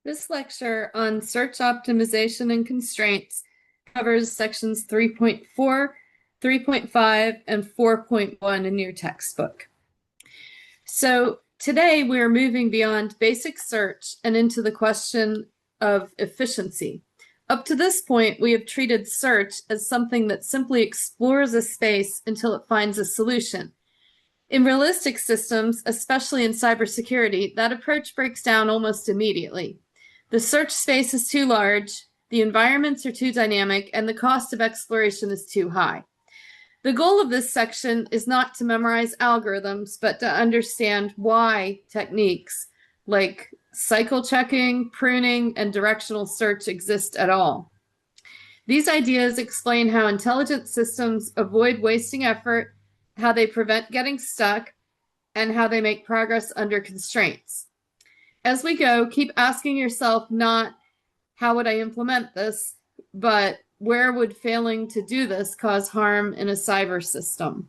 This lecture on search optimization and constraints covers sections 3.4, 3.5, and 4.1 in your textbook. So today we are moving beyond basic search and into the question of efficiency. Up to this point, we have treated search as something that simply explores a space until it finds a solution. In realistic systems, especially in cybersecurity, that approach breaks down almost immediately. The search space is too large, the environments are too dynamic, and the cost of exploration is too high. The goal of this section is not to memorize algorithms, but to understand why techniques like cycle checking, pruning, and directional search exist at all. These ideas explain how intelligent systems avoid wasting effort, how they prevent getting stuck, and how they make progress under constraints. As we go, keep asking yourself not how would I implement this, but where would failing to do this cause harm in a cyber system?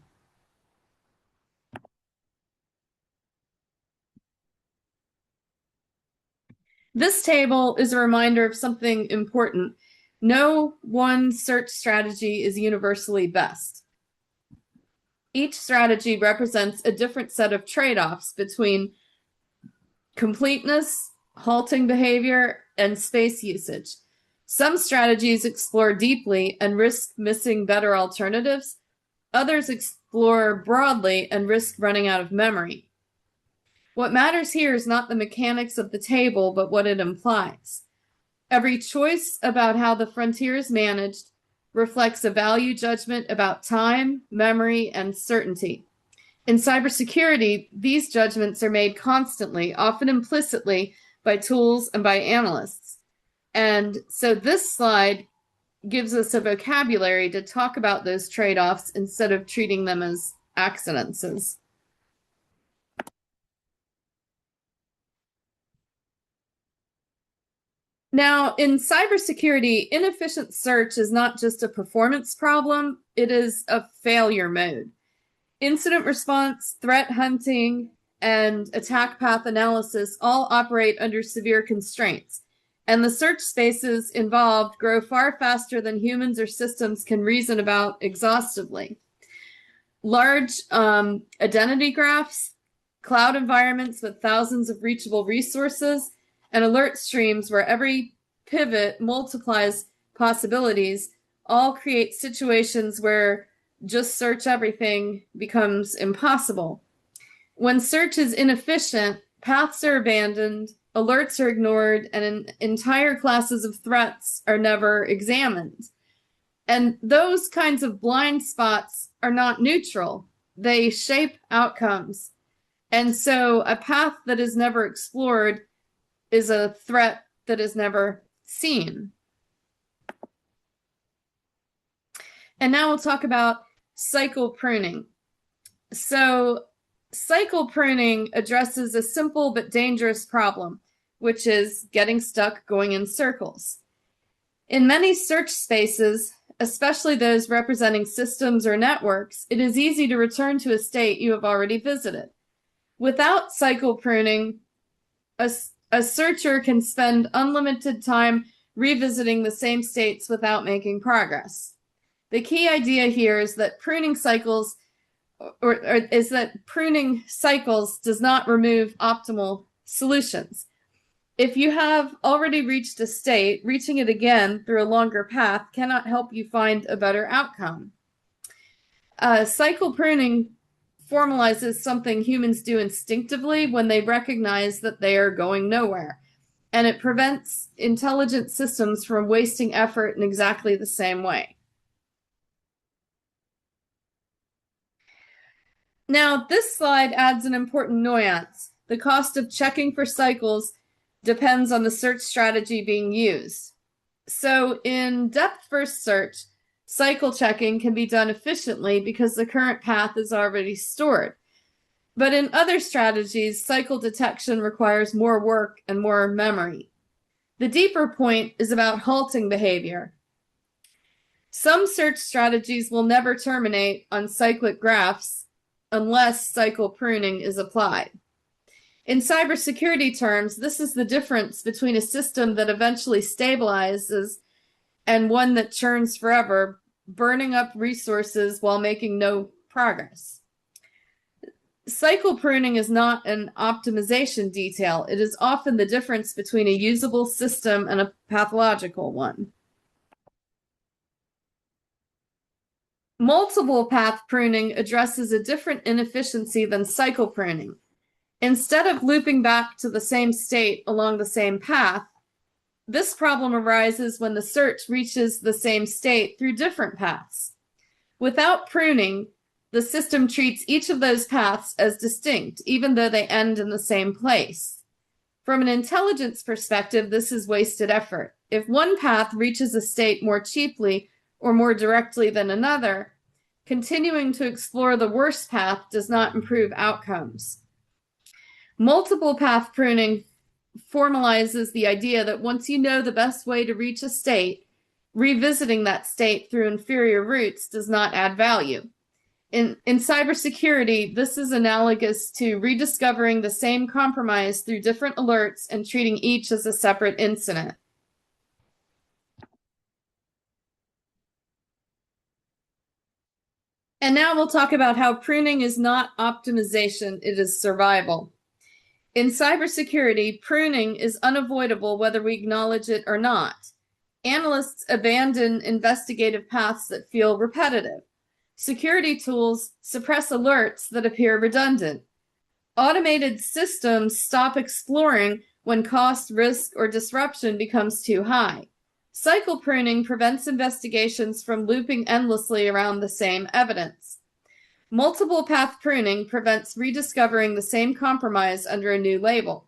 This table is a reminder of something important. No one search strategy is universally best. Each strategy represents a different set of trade-offs between completeness, halting behavior, and space usage. Some strategies explore deeply and risk missing better alternatives. Others explore broadly and risk running out of memory. What matters here is not the mechanics of the table, but what it implies. Every choice about how the frontier is managed reflects a value judgment about time, memory, and certainty. In cybersecurity, these judgments are made constantly, often implicitly, by tools and by analysts. And so this slide gives us a vocabulary to talk about those trade-offs instead of treating them as accidents. Now, in cybersecurity, inefficient search is not just a performance problem, it is a failure mode. Incident response, threat hunting, and attack path analysis all operate under severe constraints, and the search spaces involved grow far faster than humans or systems can reason about exhaustively. Large identity graphs, cloud environments with thousands of reachable resources, and alert streams where every pivot multiplies possibilities all create situations where just search everything becomes impossible. When search is inefficient, paths are abandoned, alerts are ignored, and entire classes of threats are never examined. And those kinds of blind spots are not neutral. They shape outcomes. And so a path that is never explored is a threat that is never seen. And now we'll talk about cycle pruning. So cycle pruning addresses a simple but dangerous problem, which is getting stuck going in circles. In many search spaces, especially those representing systems or networks, it is easy to return to a state you have already visited. Without cycle pruning, a searcher can spend unlimited time revisiting the same states without making progress. The key idea here is that pruning cycles does not remove optimal solutions. If you have already reached a state, reaching it again through a longer path cannot help you find a better outcome. Cycle pruning formalizes something humans do instinctively when they recognize that they are going nowhere, and it prevents intelligent systems from wasting effort in exactly the same way. Now, this slide adds an important nuance. The cost of checking for cycles depends on the search strategy being used. So in depth-first search, cycle checking can be done efficiently because the current path is already stored. But in other strategies, cycle detection requires more work and more memory. The deeper point is about halting behavior. Some search strategies will never terminate on cyclic graphs unless cycle pruning is applied. In cybersecurity terms, this is the difference between a system that eventually stabilizes and one that churns forever, burning up resources while making no progress. Cycle pruning is not an optimization detail. It is often the difference between a usable system and a pathological one. Multiple path pruning addresses a different inefficiency than cycle pruning. Instead of looping back to the same state along the same path, this problem arises when the search reaches the same state through different paths. Without pruning, the system treats each of those paths as distinct, even though they end in the same place. From an intelligence perspective, this is wasted effort. If one path reaches a state more cheaply or more directly than another, continuing to explore the worst path does not improve outcomes. Multiple path pruning formalizes the idea that once you know the best way to reach a state, revisiting that state through inferior routes does not add value. In cybersecurity, this is analogous to rediscovering the same compromise through different alerts and treating each as a separate incident. And now we'll talk about how pruning is not optimization, it is survival. In cybersecurity, pruning is unavoidable whether we acknowledge it or not. Analysts abandon investigative paths that feel repetitive. Security tools suppress alerts that appear redundant. Automated systems stop exploring when cost, risk, or disruption becomes too high. Cycle pruning prevents investigations from looping endlessly around the same evidence. Multiple path pruning prevents rediscovering the same compromise under a new label.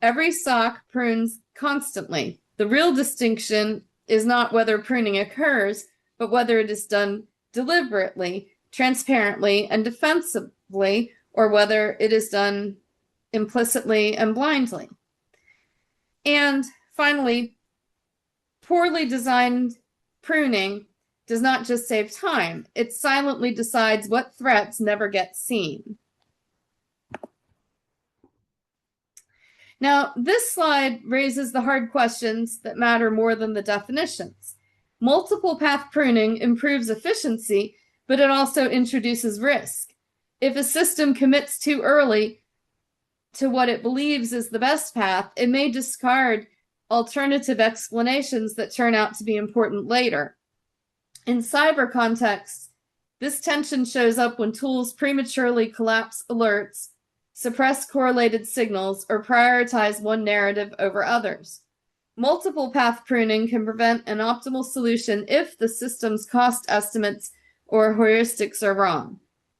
Every SOC prunes constantly. The real distinction is not whether pruning occurs, but whether it is done deliberately, transparently, and defensively, or whether it is done implicitly and blindly. And finally, poorly designed pruning does not just save time, it silently decides what threats never get seen. Now, this slide raises the hard questions that matter more than the definitions. Multiple path pruning improves efficiency, but it also introduces risk. If a system commits too early to what it believes is the best path, it may discard alternative explanations that turn out to be important later. In cyber contexts, this tension shows up when tools prematurely collapse alerts, suppress correlated signals, or prioritize one narrative over others. Multiple path pruning can prevent an optimal solution if the system's cost estimates or heuristics are wrong.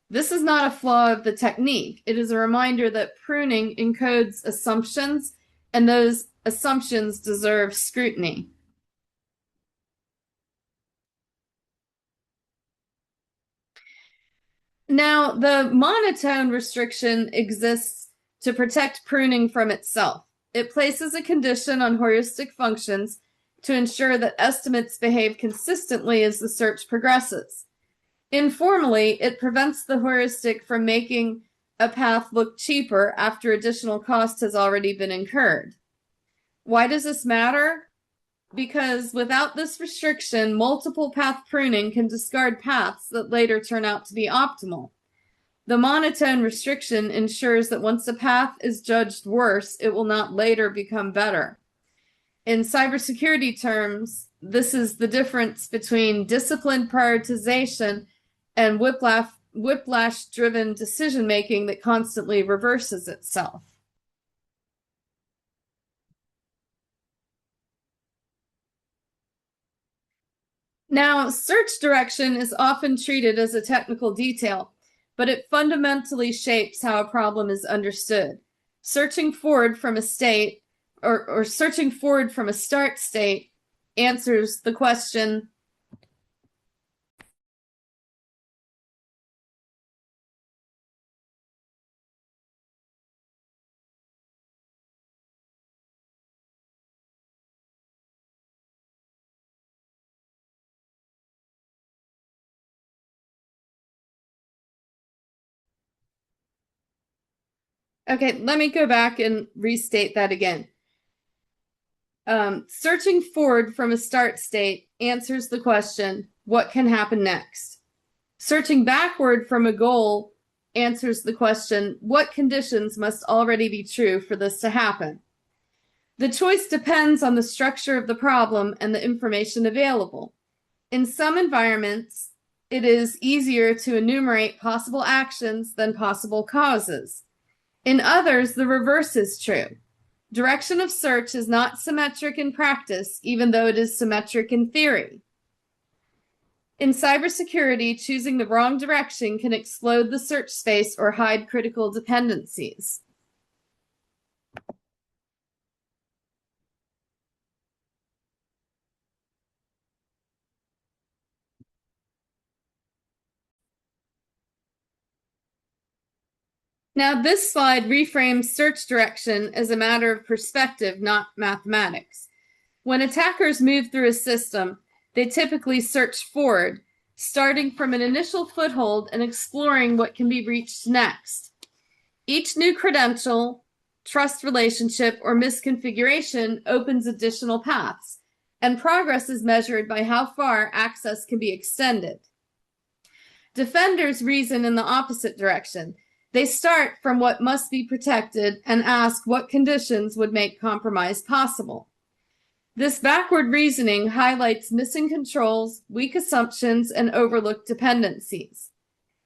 This is not a flaw of the technique. It is a reminder that pruning encodes assumptions, and those assumptions deserve scrutiny. Now, the monotone restriction exists to protect pruning from itself. It places a condition on heuristic functions to ensure that estimates behave consistently as the search progresses. Informally, it prevents the heuristic from making a path look cheaper after additional cost has already been incurred. Why does this matter? Because without this restriction, multiple path pruning can discard paths that later turn out to be optimal. The monotone restriction ensures that once a path is judged worse, it will not later become better. In cybersecurity terms, this is the difference between disciplined prioritization and whiplash-driven decision-making that constantly reverses itself. Now, search direction is often treated as a technical detail, but it fundamentally shapes how a problem is understood. Searching forward from a state or searching forward from a start state answers the question, Okay, let me go back and restate that again. Searching forward from a start state answers the question, what can happen next? Searching backward from a goal answers the question, what conditions must already be true for this to happen? The choice depends on the structure of the problem and the information available. In some environments, it is easier to enumerate possible actions than possible causes. In others, the reverse is true. Direction of search is not symmetric in practice, even though it is symmetric in theory. In cybersecurity, choosing the wrong direction can explode the search space or hide critical dependencies. Now, this slide reframes search direction as a matter of perspective, not mathematics. When attackers move through a system, they typically search forward, starting from an initial foothold and exploring what can be reached next. Each new credential, trust relationship, or misconfiguration opens additional paths, and progress is measured by how far access can be extended. Defenders reason in the opposite direction. They start from what must be protected and ask what conditions would make compromise possible. This backward reasoning highlights missing controls, weak assumptions, and overlooked dependencies.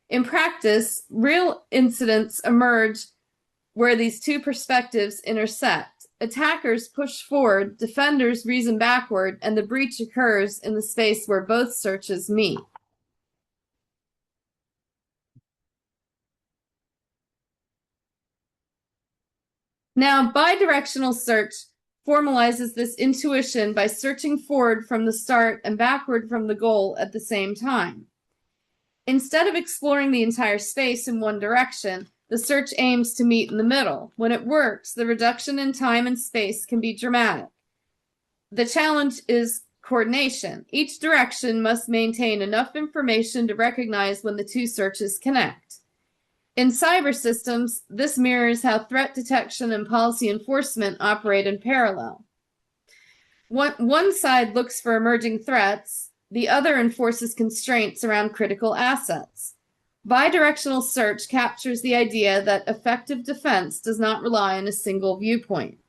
In practice, real incidents emerge where these two perspectives intersect. Attackers push forward, defenders reason backward, and the breach occurs in the space where both searches meet. Now, bidirectional search formalizes this intuition by searching forward from the start and backward from the goal at the same time. Instead of exploring the entire space in one direction, the search aims to meet in the middle. When it works, the reduction in time and space can be dramatic. The challenge is coordination. Each direction must maintain enough information to recognize when the two searches connect. In cyber systems, this mirrors how threat detection and policy enforcement operate in parallel. One side looks for emerging threats, the other enforces constraints around critical assets. Bidirectional search captures the idea that effective defense does not rely on a single viewpoint.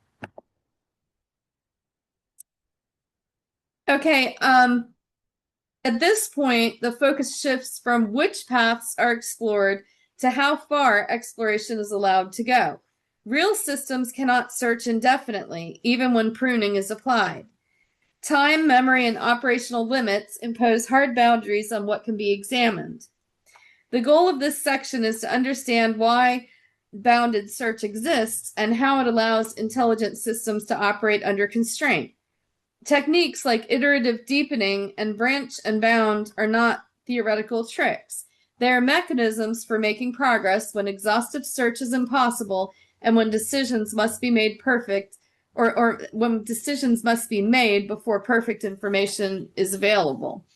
Okay, at this point, the focus shifts from which paths are explored to how far exploration is allowed to go. Real systems cannot search indefinitely, even when pruning is applied. Time, memory, and operational limits impose hard boundaries on what can be examined. The goal of this section is to understand why bounded search exists and how it allows intelligent systems to operate under constraint. Techniques like iterative deepening and branch and bound are not theoretical tricks. They are mechanisms for making progress when exhaustive search is impossible and when decisions must be made or when decisions must be made before perfect information is available.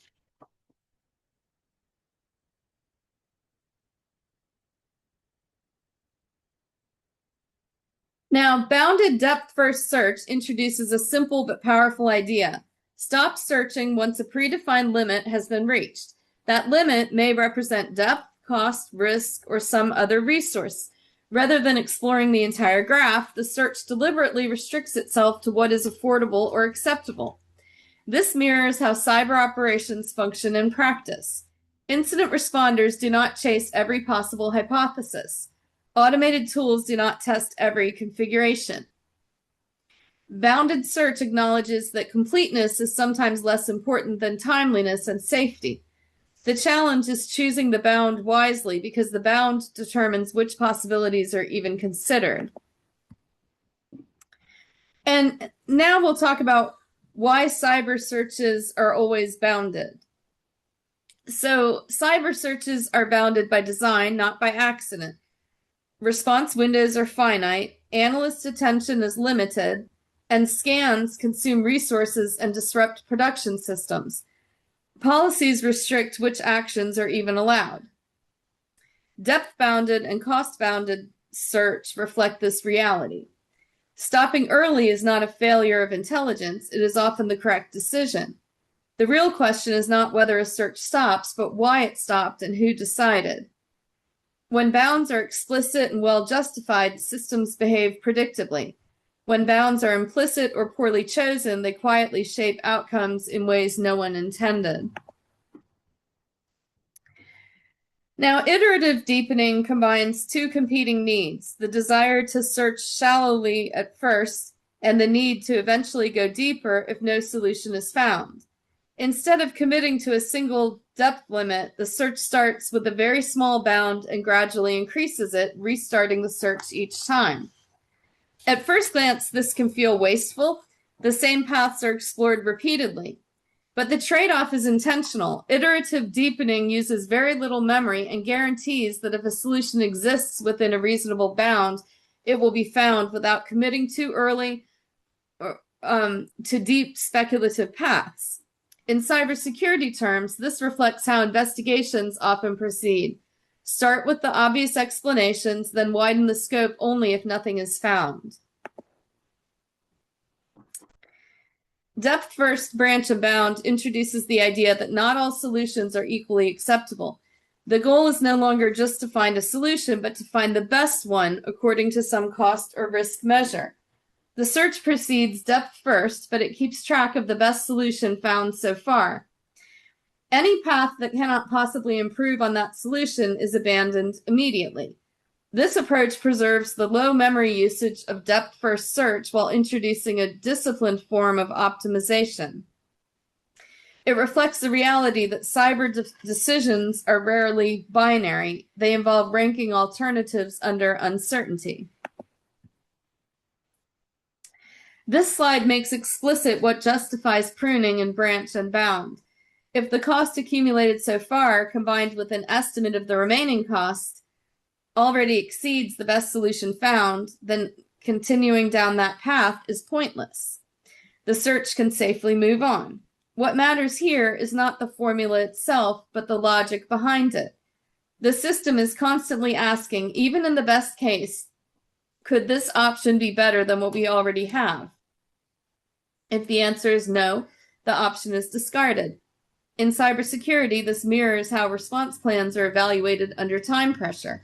Now, bounded depth-first search introduces a simple but powerful idea. Stop searching once a predefined limit has been reached. That limit may represent depth, cost, risk, or some other resource. Rather than exploring the entire graph, the search deliberately restricts itself to what is affordable or acceptable. This mirrors how cyber operations function in practice. Incident responders do not chase every possible hypothesis. Automated tools do not test every configuration. Bounded search acknowledges that completeness is sometimes less important than timeliness and safety. The challenge is choosing the bound wisely because the bound determines which possibilities are even considered. And now we'll talk about why cyber searches are always bounded. So cyber searches are bounded by design, not by accident. Response windows are finite, analyst attention is limited, and scans consume resources and disrupt production systems. Policies restrict which actions are even allowed. Depth-bounded and cost-bounded search reflect this reality. Stopping early is not a failure of intelligence, it is often the correct decision. The real question is not whether a search stops, but why it stopped and who decided. When bounds are explicit and well justified, systems behave predictably. When bounds are implicit or poorly chosen, they quietly shape outcomes in ways no one intended. Now, iterative deepening combines two competing needs, the desire to search shallowly at first and the need to eventually go deeper if no solution is found. Instead of committing to a single depth limit, the search starts with a very small bound and gradually increases it, restarting the search each time. At first glance, this can feel wasteful. The same paths are explored repeatedly. But the trade-off is intentional. Iterative deepening uses very little memory and guarantees that if a solution exists within a reasonable bound, it will be found without committing too early to deep speculative paths. In cybersecurity terms, this reflects how investigations often proceed. Start with the obvious explanations, then widen the scope only if nothing is found. Depth first, branch and bound introduces the idea that not all solutions are equally acceptable. The goal is no longer just to find a solution, but to find the best one according to some cost or risk measure. The search proceeds depth first, but it keeps track of the best solution found so far. Any path that cannot possibly improve on that solution is abandoned immediately. This approach preserves the low memory usage of depth-first search while introducing a disciplined form of optimization. It reflects the reality that cyber decisions are rarely binary. They involve ranking alternatives under uncertainty. This slide makes explicit what justifies pruning in branch and bound. If the cost accumulated so far, combined with an estimate of the remaining cost, already exceeds the best solution found, then continuing down that path is pointless. The search can safely move on. What matters here is not the formula itself, but the logic behind it. The system is constantly asking, even in the best case, could this option be better than what we already have? If the answer is no, the option is discarded. In cybersecurity, this mirrors how response plans are evaluated under time pressure.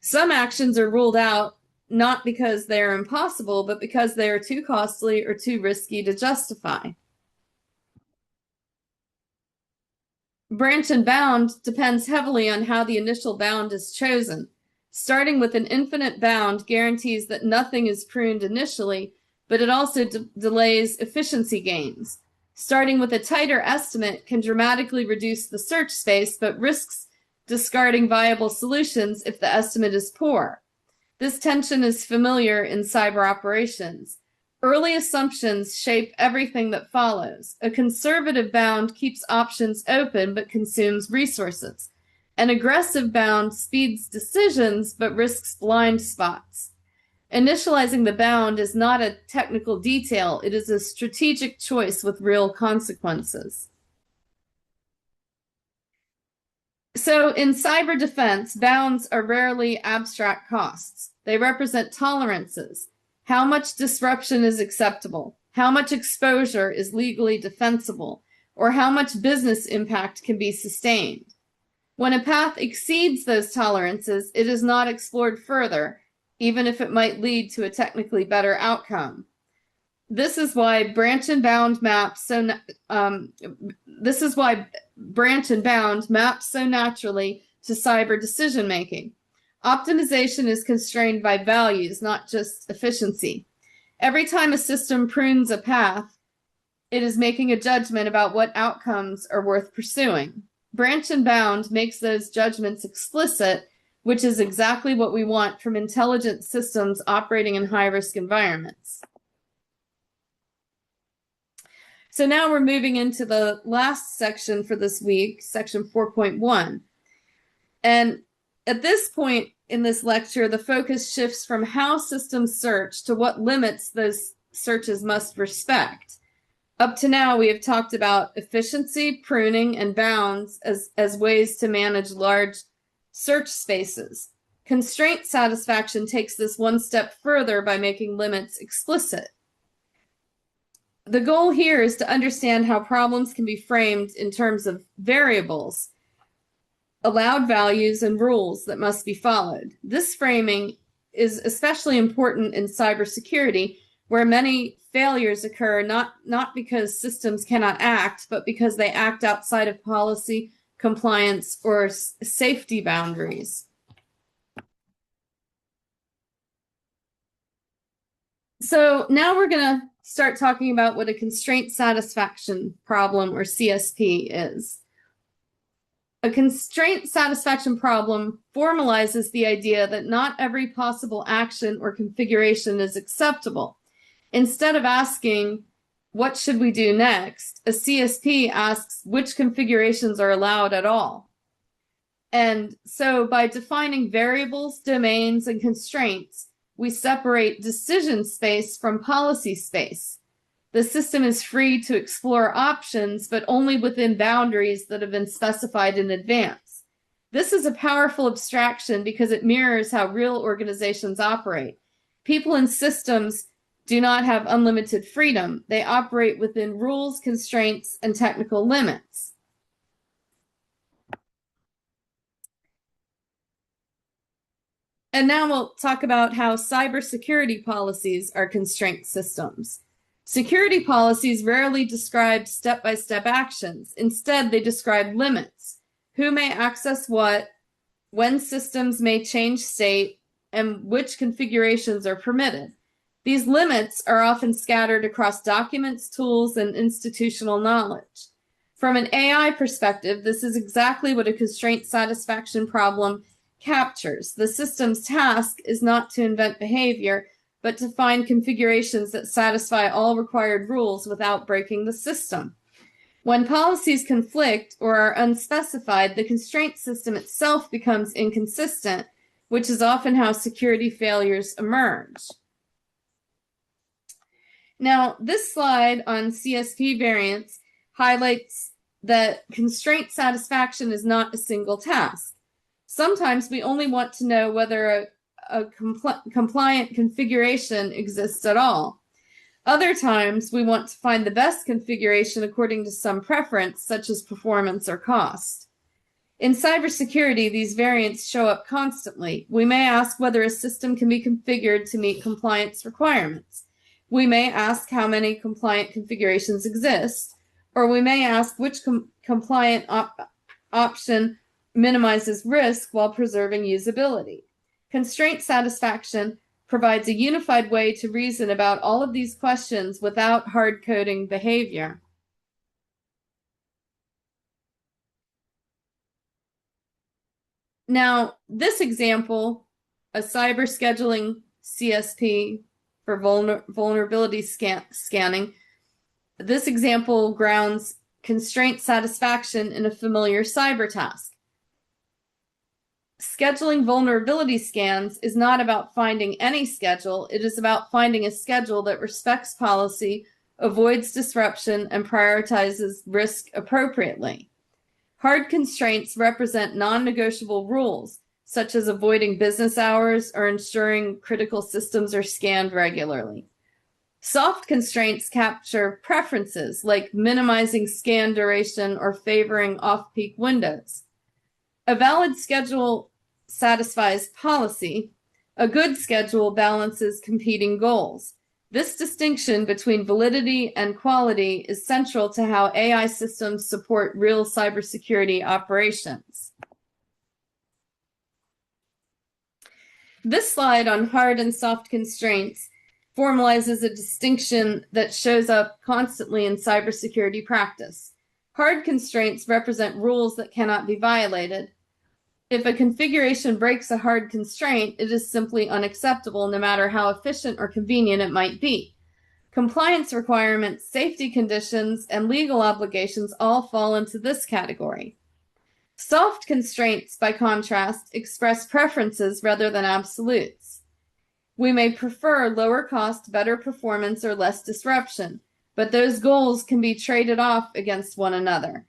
Some actions are ruled out not because they are impossible, but because they are too costly or too risky to justify. Branch and bound depends heavily on how the initial bound is chosen. Starting with an infinite bound guarantees that nothing is pruned initially, but it also delays efficiency gains. Starting with a tighter estimate can dramatically reduce the search space, but risks discarding viable solutions if the estimate is poor. This tension is familiar in cyber operations. Early assumptions shape everything that follows. A conservative bound keeps options open but consumes resources. An aggressive bound speeds decisions but risks blind spots. Initializing the bound is not a technical detail, it is a strategic choice with real consequences. So in cyber defense, bounds are rarely abstract costs. They represent tolerances. How much disruption is acceptable? How much exposure is legally defensible? Or how much business impact can be sustained? When a path exceeds those tolerances, it is not explored further, even if it might lead to a technically better outcome. This is why branch and bound maps so naturally to cyber decision making. Optimization is constrained by values, not just efficiency. Every time a system prunes a path, it is making a judgment about what outcomes are worth pursuing. Branch and bound makes those judgments explicit, which is exactly what we want from intelligent systems operating in high-risk environments. So now we're moving into the last section for this week, section 4.1. And at this point in this lecture, the focus shifts from how systems search to what limits those searches must respect. Up to now, we have talked about efficiency, pruning, and bounds as ways to manage large search spaces. Constraint satisfaction takes this one step further by making limits explicit. The goal here is to understand how problems can be framed in terms of variables, allowed values, and rules that must be followed. This framing is especially important in cybersecurity, where many failures occur not because systems cannot act, but because they act outside of policy, compliance, or safety boundaries. So now we're going to start talking about what a constraint satisfaction problem, or CSP, is. A constraint satisfaction problem formalizes the idea that not every possible action or configuration is acceptable. Instead of asking, what should we do next, a CSP asks which configurations are allowed at all. And so by defining variables, domains, and constraints, we separate decision space from policy space. The system is free to explore options, but only within boundaries that have been specified in advance. This is a powerful abstraction because it mirrors how real organizations operate. People and systems do not have unlimited freedom. They operate within rules, constraints, and technical limits. And now we'll talk about how cybersecurity policies are constraint systems. Security policies rarely describe step-by-step actions. Instead, they describe limits: who may access what, when systems may change state, and which configurations are permitted. These limits are often scattered across documents, tools, and institutional knowledge. From an AI perspective, this is exactly what a constraint satisfaction problem captures. The system's task is not to invent behavior, but to find configurations that satisfy all required rules without breaking the system. When policies conflict or are unspecified, the constraint system itself becomes inconsistent, which is often how security failures emerge. Now, this slide on CSP variants highlights that constraint satisfaction is not a single task. Sometimes we only want to know whether a compliant configuration exists at all. Other times, we want to find the best configuration according to some preference, such as performance or cost. In cybersecurity, these variants show up constantly. We may ask whether a system can be configured to meet compliance requirements. We may ask how many compliant configurations exist, or we may ask which compliant option minimizes risk while preserving usability. Constraint satisfaction provides a unified way to reason about all of these questions without hard-coding behavior. Now, this example, a cyber scheduling CSP for vulnerability scanning, this example grounds constraint satisfaction in a familiar cyber task. Scheduling vulnerability scans is not about finding any schedule. It is about finding a schedule that respects policy, avoids disruption, and prioritizes risk appropriately. Hard constraints represent non-negotiable rules, such as avoiding business hours or ensuring critical systems are scanned regularly. Soft constraints capture preferences, like minimizing scan duration or favoring off-peak windows. A valid schedule satisfies policy. A good schedule balances competing goals. This distinction between validity and quality is central to how AI systems support real cybersecurity operations. This slide on hard and soft constraints formalizes a distinction that shows up constantly in cybersecurity practice. Hard constraints represent rules that cannot be violated. If a configuration breaks a hard constraint, it is simply unacceptable, no matter how efficient or convenient it might be. Compliance requirements, safety conditions, and legal obligations all fall into this category. Soft constraints, by contrast, express preferences rather than absolutes. We may prefer lower cost, better performance, or less disruption, but those goals can be traded off against one another.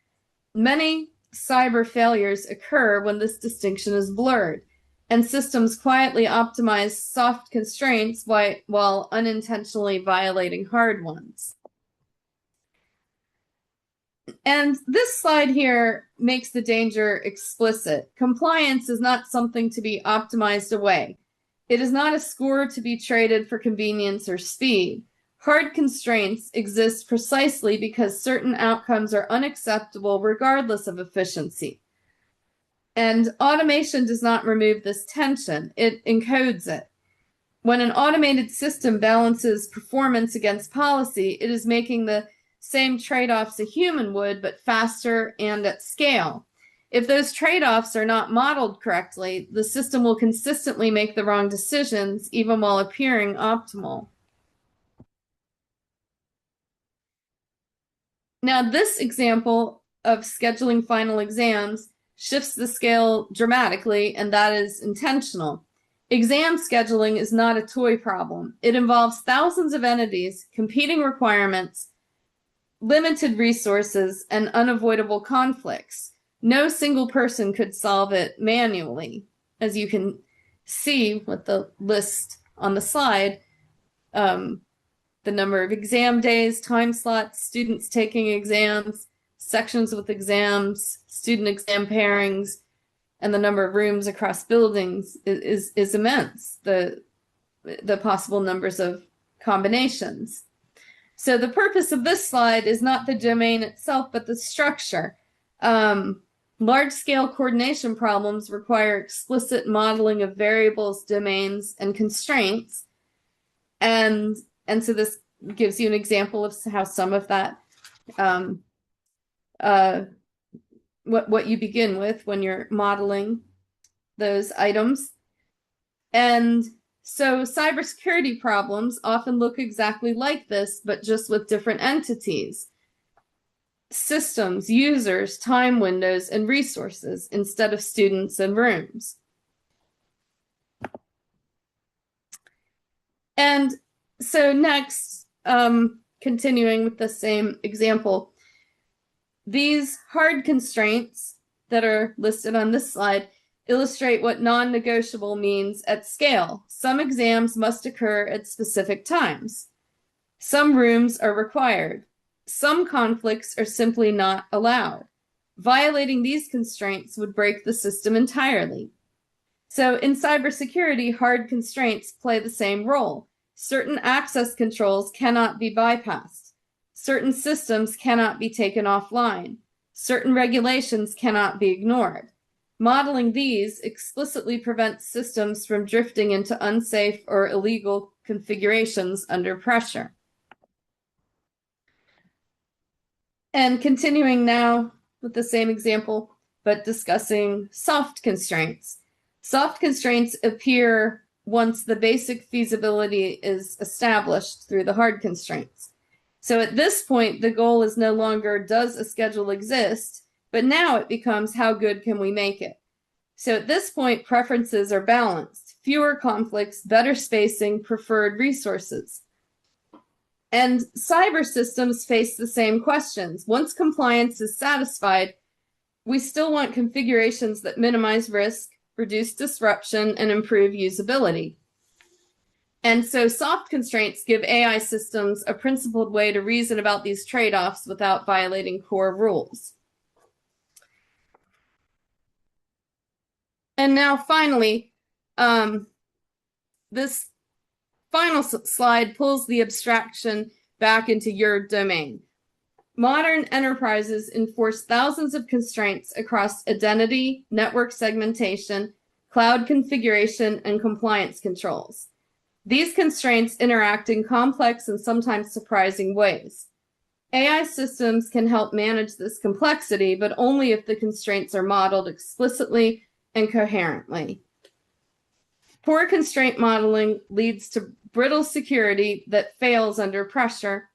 Many cyber failures occur when this distinction is blurred. and systems quietly optimize soft constraints while unintentionally violating hard ones. And this slide here makes the danger explicit. Compliance is not something to be optimized away. It is not a score to be traded for convenience or speed. Hard constraints exist precisely because certain outcomes are unacceptable regardless of efficiency. And automation does not remove this tension, it encodes it. When an automated system balances performance against policy, it is making the same trade-offs a human would, but faster and at scale. If those trade-offs are not modeled correctly, the system will consistently make the wrong decisions, even while appearing optimal. Now, this example of scheduling final exams shifts the scale dramatically, and that is intentional. Exam scheduling is not a toy problem. It involves thousands of entities, competing requirements, limited resources, and unavoidable conflicts. No single person could solve it manually. As you can see with the list on the slide, the number of exam days, time slots, students taking exams, sections with exams, student exam pairings, and the number of rooms across buildings is immense, the possible numbers of combinations. So the purpose of this slide is not the domain itself, but the structure. Large-scale coordination problems require explicit modeling of variables, domains, and constraints. And so this gives you an example of how some of that, what you begin with when you're modeling those items. And so cybersecurity problems often look exactly like this, but just with different entities, systems, users, time windows, and resources instead of students and rooms. And so next, continuing with the same example, these hard constraints that are listed on this slide illustrate what non-negotiable means at scale. Some exams must occur at specific times. Some rooms are required. Some conflicts are simply not allowed. Violating these constraints would break the system entirely. So in cybersecurity, hard constraints play the same role. Certain access controls cannot be bypassed. Certain systems cannot be taken offline. Certain regulations cannot be ignored. Modeling these explicitly prevents systems from drifting into unsafe or illegal configurations under pressure. And continuing now with the same example, but discussing soft constraints. Soft constraints appear once the basic feasibility is established through the hard constraints. So at this point, the goal is no longer, does a schedule exist, but now it becomes, how good can we make it? So at this point, preferences are balanced, fewer conflicts, better spacing, preferred resources. And cyber systems face the same questions. Once compliance is satisfied, we still want configurations that minimize risk, reduce disruption, and improve usability. And so soft constraints give AI systems a principled way to reason about these trade-offs without violating core rules. And now finally, this final slide pulls the abstraction back into your domain. Modern enterprises enforce thousands of constraints across identity, network segmentation, cloud configuration, and compliance controls. These constraints interact in complex and sometimes surprising ways. AI systems can help manage this complexity, but only if the constraints are modeled explicitly and coherently. Poor constraint modeling leads to brittle security that fails under pressure,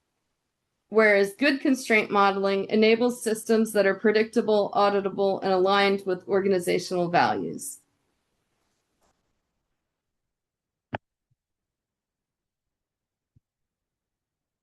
whereas good constraint modeling enables systems that are predictable, auditable, and aligned with organizational values.